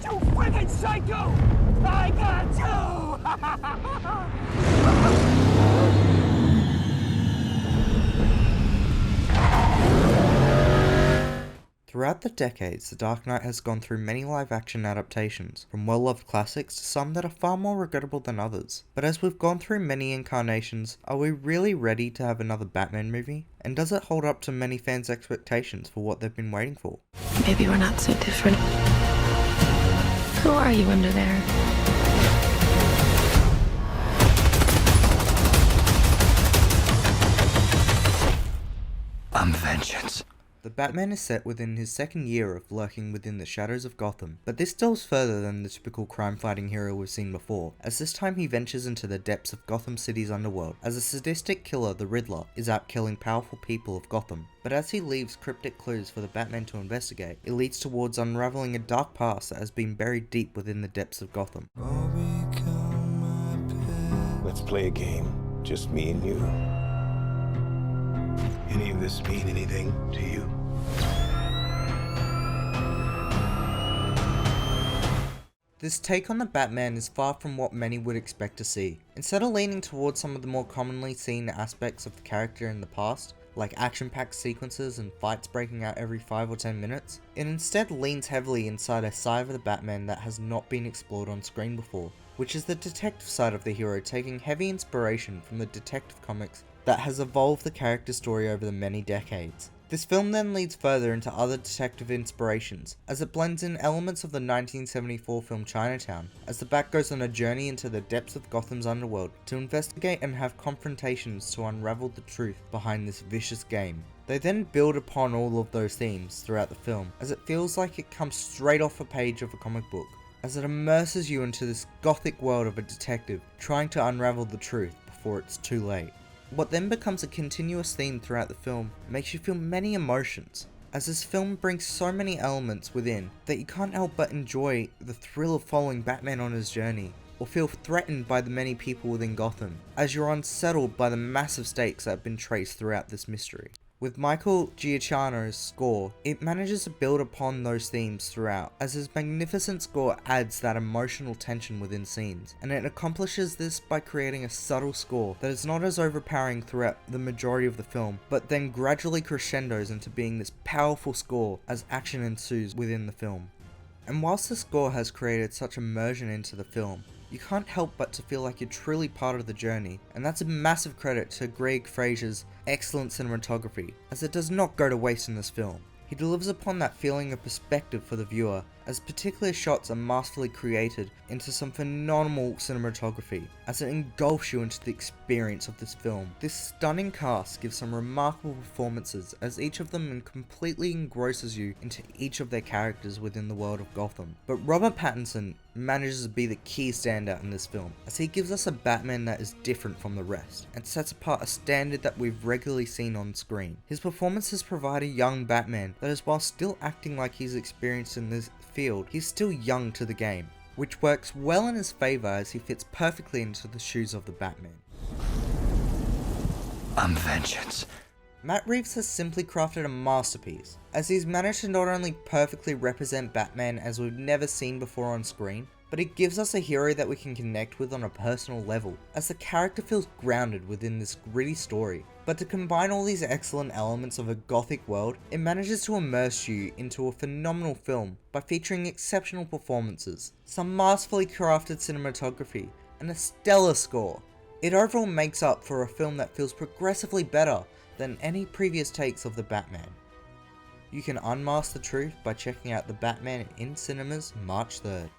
You friggin' psycho! I got you! Throughout the decades, The Dark Knight has gone through many live-action adaptations, from well-loved classics to some that are far more regrettable than others. But as we've gone through many incarnations, are we really ready to have another Batman movie? And does it hold up to many fans' expectations for what they've been waiting for? Maybe we're not so different. Who are you under there? I'm vengeance. The Batman is set within his second year of lurking within the shadows of Gotham, but this delves further than the typical crime-fighting hero we've seen before, as this time he ventures into the depths of Gotham City's underworld, as a sadistic killer, the Riddler, is out killing powerful people of Gotham. But as he leaves cryptic clues for the Batman to investigate, it leads towards unraveling a dark past that has been buried deep within the depths of Gotham. Let's play a game, just me and you. Any of this mean anything to you? This take on the Batman is far from what many would expect to see. Instead of leaning towards some of the more commonly seen aspects of the character in the past, like action-packed sequences and fights breaking out every 5 or 10 minutes, it instead leans heavily inside a side of the Batman that has not been explored on screen before, which is the detective side of the hero, taking heavy inspiration from the detective comics that has evolved the character's story over the many decades. This film then leads further into other detective inspirations, as it blends in elements of the 1974 film Chinatown, as the Bat goes on a journey into the depths of Gotham's underworld to investigate and have confrontations to unravel the truth behind this vicious game. They then build upon all of those themes throughout the film, as it feels like it comes straight off a page of a comic book, as it immerses you into this gothic world of a detective trying to unravel the truth before it's too late. What then becomes a continuous theme throughout the film makes you feel many emotions, as this film brings so many elements within that you can't help but enjoy the thrill of following Batman on his journey, or feel threatened by the many people within Gotham, as you're unsettled by the massive stakes that have been traced throughout this mystery. With Michael Giacchino's score, it manages to build upon those themes throughout, as his magnificent score adds that emotional tension within scenes, and it accomplishes this by creating a subtle score that is not as overpowering throughout the majority of the film, but then gradually crescendos into being this powerful score as action ensues within the film. And whilst the score has created such immersion into the film, you can't help but to feel like you're truly part of the journey, and that's a massive credit to Greg Fraser's excellent cinematography, as it does not go to waste in this film. He delivers upon that feeling of perspective for the viewer, as particular shots are masterfully created into some phenomenal cinematography, as it engulfs you into the experience of this film. This stunning cast gives some remarkable performances, as each of them completely engrosses you into each of their characters within the world of Gotham. But Robert Pattinson manages to be the key standout in this film, as he gives us a Batman that is different from the rest, and sets apart a standard that we've regularly seen on screen. His performances provide a young Batman that is, while still acting like he's experienced in this field, he's still young to the game, which works well in his favour as he fits perfectly into the shoes of the Batman. I'm vengeance. Matt Reeves has simply crafted a masterpiece, as he's managed to not only perfectly represent Batman as we've never seen before on screen, but it gives us a hero that we can connect with on a personal level, as the character feels grounded within this gritty story. But to combine all these excellent elements of a gothic world, it manages to immerse you into a phenomenal film by featuring exceptional performances, some masterfully crafted cinematography, and a stellar score. It overall makes up for a film that feels progressively better than any previous takes of the Batman. You can unmask the truth by checking out The Batman in cinemas March 3rd.